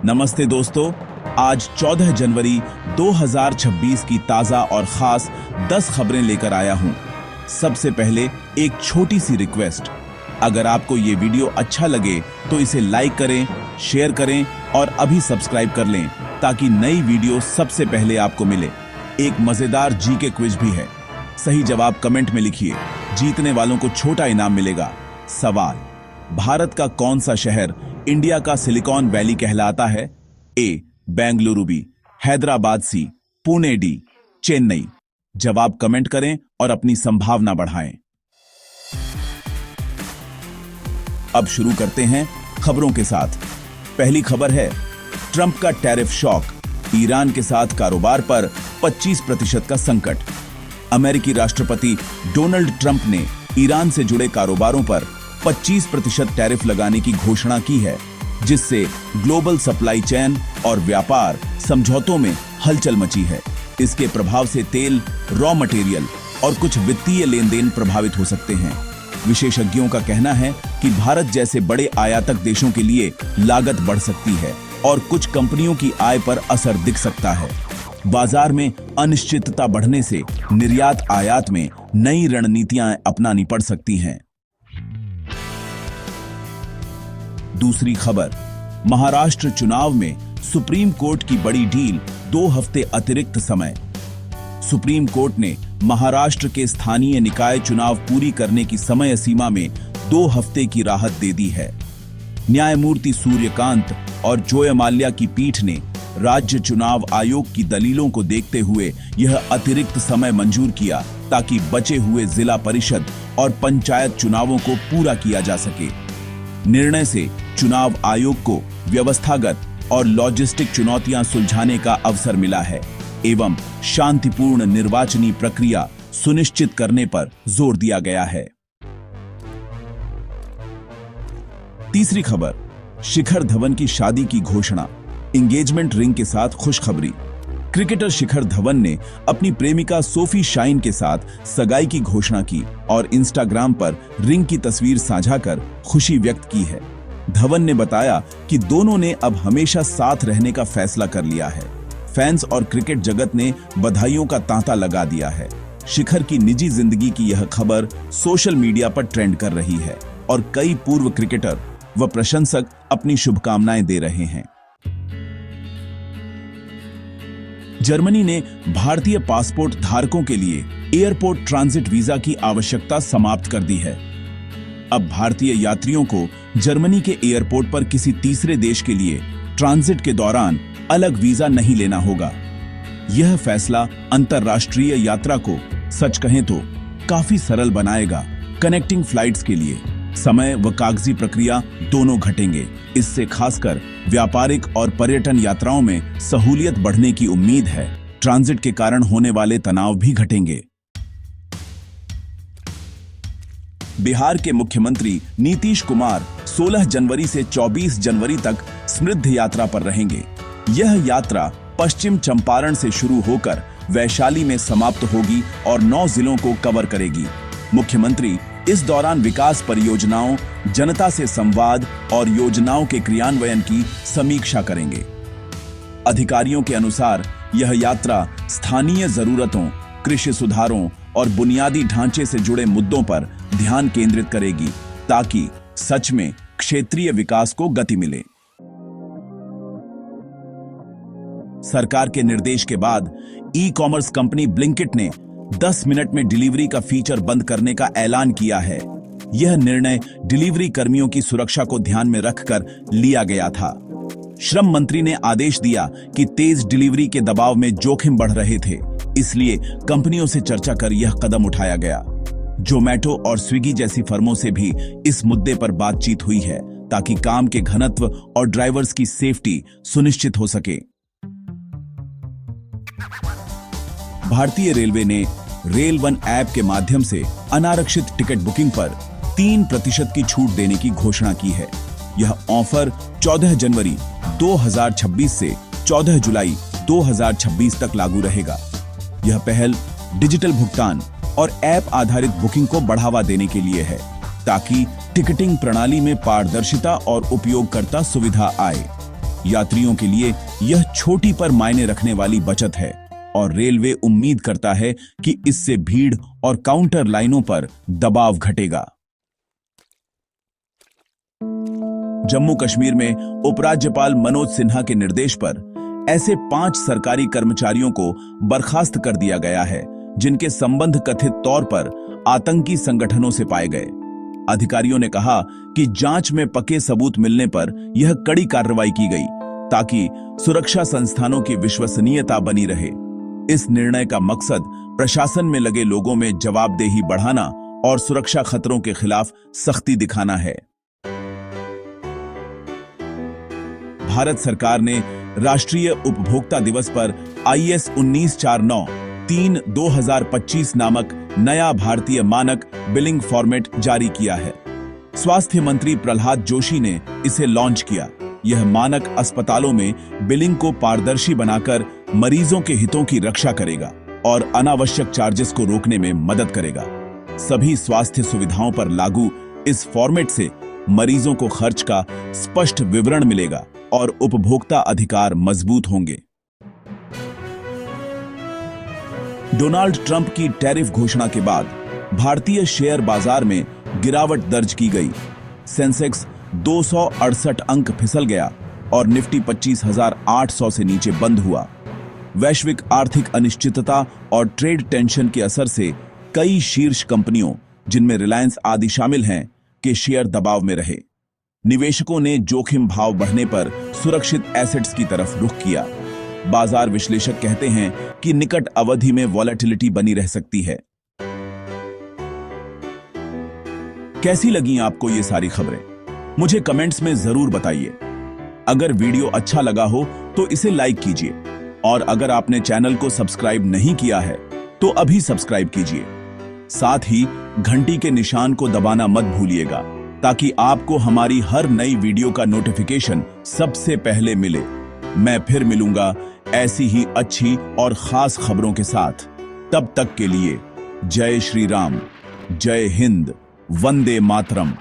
नमस्ते दोस्तों, आज 14 जनवरी 2026 की ताजा और खास 10 खबरें लेकर आया हूं। सबसे पहले एक छोटी सी रिक्वेस्ट, अगर आपको ये वीडियो अच्छा लगे तो इसे लाइक करें, शेयर करें और अभी सब्सक्राइब कर लें ताकि नई वीडियो सबसे पहले आपको मिले। एक मजेदार जीके क्विज भी है, सही जवाब कमेंट में लिखिए, जीतने वालों को छोटा इनाम मिलेगा। सवाल, भारत का कौन सा शहर इंडिया का सिलिकॉन वैली कहलाता है? ए बेंगलुरु, बी हैदराबाद, सी पुणे, डी चेन्नई। जवाब कमेंट करें और अपनी संभावना बढ़ाएं। अब शुरू करते हैं खबरों के साथ। पहली खबर है, ट्रंप का टैरिफ शॉक, ईरान के साथ कारोबार पर 25% का संकट। अमेरिकी राष्ट्रपति डोनाल्ड ट्रंप ने ईरान से जुड़े कारोबारों पर 25% टैरिफ लगाने की घोषणा की है, जिससे ग्लोबल सप्लाई चेन और व्यापार समझौतों में हलचल मची है। इसके प्रभाव से तेल, रॉ मटेरियल और कुछ वित्तीय लेन देन प्रभावित हो सकते हैं। विशेषज्ञों का कहना है कि भारत जैसे बड़े आयातक देशों के लिए लागत बढ़ सकती है और कुछ कंपनियों की आय पर असर दिख सकता है। बाजार में अनिश्चितता बढ़ने से निर्यात आयात में नई रणनीतियां अपनानी पड़ सकती हैं। दूसरी खबर, महाराष्ट्र चुनाव में सुप्रीम कोर्ट की बड़ी डील, 2 हफ्ते अतिरिक्त समय। सुप्रीम कोर्ट ने महाराष्ट्र के स्थानीय निकाय चुनाव पूरी करने की समय सीमा में 2 हफ्ते की राहत दे दी है। न्यायमूर्ति सूर्यकांत और जोय माल्या की पीठ ने राज्य चुनाव आयोग की दलीलों को देखते हुए यह अतिरिक्त समय मंजूर किया ताकि बचे हुए जिला परिषद और पंचायत चुनावों को पूरा किया जा सके। निर्णय से चुनाव आयोग को व्यवस्थागत और लॉजिस्टिक चुनौतियां सुलझाने का अवसर मिला है एवं शांतिपूर्ण निर्वाचनी प्रक्रिया सुनिश्चित करने पर जोर दिया गया है। तीसरी खबर, शिखर धवन की शादी की घोषणा, एंगेजमेंट रिंग के साथ खुशखबरी। क्रिकेटर शिखर धवन ने अपनी प्रेमिका सोफी शाइन के साथ सगाई की घोषणा की और इंस्टाग्राम पर रिंग की तस्वीर साझा कर खुशी व्यक्त की है। धवन ने बताया कि दोनों ने अब हमेशा साथ रहने का फैसला कर लिया है। फैंस और क्रिकेट जगत ने बधाइयों का तांता लगा दिया है। शिखर की निजी जिंदगी की यह खबर सोशल मीडिया पर ट्रेंड कर रही है और कई पूर्व क्रिकेटर व प्रशंसक अपनी शुभकामनाएं दे रहे हैं। जर्मनी ने भारतीय पासपोर्ट धारकों के लिए एयरपोर्ट ट्रांजिट वीजा की आवश्यकता समाप्त कर दी है। अब भारतीय यात्रियों को जर्मनी के एयरपोर्ट पर किसी तीसरे देश के लिए ट्रांजिट के दौरान अलग वीजा नहीं लेना होगा। यह फैसला अंतर्राष्ट्रीय यात्रा को सच कहें तो काफी सरल बनाएगा। कनेक्टिंग फ्लाइट्स के लिए समय व कागजी प्रक्रिया दोनों घटेंगे। इससे खासकर व्यापारिक और पर्यटन यात्राओं में सहूलियत बढ़ने की उम्मीद है। ट्रांजिट के कारण होने वाले तनाव भी घटेंगे। बिहार के मुख्यमंत्री नीतीश कुमार 16 जनवरी से 24 जनवरी तक समृद्धि यात्रा पर रहेंगे। यह यात्रा पश्चिम चंपारण से शुरू होकर वैशाली में समाप्त होगी और 9 जिलों को कवर करेगी। मुख्यमंत्री इस दौरान विकास परियोजनाओं, जनता से संवाद और योजनाओं के क्रियान्वयन की समीक्षा करेंगे। अधिकारियों के अनुसार यह यात्रा स्थानीय जरूरतों, कृषि सुधारों और बुनियादी ढांचे से जुड़े मुद्दों पर ध्यान केंद्रित करेगी ताकि सच में क्षेत्रीय विकास को गति मिले। सरकार के निर्देश के बाद ई-कॉमर्स कंपनी ब्लिंकिट ने 10 मिनट में डिलीवरी का फीचर बंद करने का ऐलान किया है। यह निर्णय डिलीवरी कर्मियों की सुरक्षा को ध्यान में रखकर लिया गया था। श्रम मंत्री ने आदेश दिया कि तेज डिलीवरी के दबाव में जोखिम बढ़ रहे थे, इसलिए कंपनियों से चर्चा कर यह कदम उठाया गया। जोमैटो और स्विगी जैसी फर्मों से भी इस मुद्दे पर बातचीत हुई है ताकि काम के घनत्व और ड्राइवर्स की सेफ्टी सुनिश्चित हो सके। भारतीय रेलवे ने रेल वन ऐप के माध्यम से अनारक्षित टिकट बुकिंग पर 3% की छूट देने की घोषणा की है। यह ऑफर 14 जनवरी 2026 से 14 जुलाई 2026 तक लागू रहेगा। यह पहल डिजिटल भुगतान और ऐप आधारित बुकिंग को बढ़ावा देने के लिए है ताकि टिकटिंग प्रणाली में पारदर्शिता और उपयोगकर्ता सुविधा आए। यात्रियों के लिए यह छोटी पर मायने रखने वाली बचत है और रेलवे उम्मीद करता है कि इससे भीड़ और काउंटर लाइनों पर दबाव घटेगा। जम्मू कश्मीर में उपराज्यपाल मनोज सिन्हा के निर्देश पर ऐसे 5 सरकारी कर्मचारियों को बर्खास्त कर दिया गया है जिनके संबंध कथित तौर पर आतंकी संगठनों से पाए गए। अधिकारियों ने कहा कि जांच में पक्के सबूत मिलने पर यह कड़ी कार्रवाई की गई ताकि सुरक्षा संस्थानों की विश्वसनीयता बनी रहे। इस निर्णय का मकसद प्रशासन में लगे लोगों में जवाबदेही बढ़ाना और सुरक्षा खतरों के खिलाफ सख्ती दिखाना है। भारत सरकार ने राष्ट्रीय उपभोक्ता दिवस पर IS 1949-3/2025 नामक नया भारतीय मानक बिलिंग फॉर्मेट जारी किया है। स्वास्थ्य मंत्री प्रहलाद जोशी ने इसे लॉन्च किया। यह मानक अस्पतालों में बिलिंग को पारदर्शी बनाकर मरीजों के हितों की रक्षा करेगा और अनावश्यक चार्जेस को रोकने में मदद करेगा। सभी स्वास्थ्य सुविधाओं पर लागू इस फॉर्मेट से मरीजों को खर्च का स्पष्ट विवरण मिलेगा और उपभोक्ता अधिकार मजबूत होंगे। डोनाल्ड ट्रंप की टैरिफ घोषणा के बाद भारतीय शेयर बाजार में गिरावट दर्ज की गई। सेंसेक्स 268 अंक फिसल गया और निफ्टी 25,800 से नीचे बंद हुआ। वैश्विक आर्थिक अनिश्चितता और ट्रेड टेंशन के असर से कई शीर्ष कंपनियों, जिनमें रिलायंस आदि शामिल हैं, के शेयर दबाव में रहे। निवेशकों ने जोखिम भाव बढ़ने पर सुरक्षित एसेट्स की तरफ रुख किया। बाजार विश्लेषक कहते हैं कि निकट अवधि में वॉलेटिलिटी बनी रह सकती है। कैसी लगी आपको ये सारी खबरें? मुझे कमेंट्स में जरूर बताइए। अगर वीडियो अच्छा लगा हो तो इसे लाइक कीजिए और अगर आपने चैनल को सब्सक्राइब नहीं किया है तो अभी सब्सक्राइब कीजिए। साथ ही घंटी के निशान को दबाना मत भूलिएगा ताकि आपको हमारी हर नई वीडियो का नोटिफिकेशन सबसे पहले मिले। मैं फिर मिलूंगा ऐसी ही अच्छी और खास खबरों के साथ। तब तक के लिए जय श्री राम, जय हिंद, वंदे मातरम।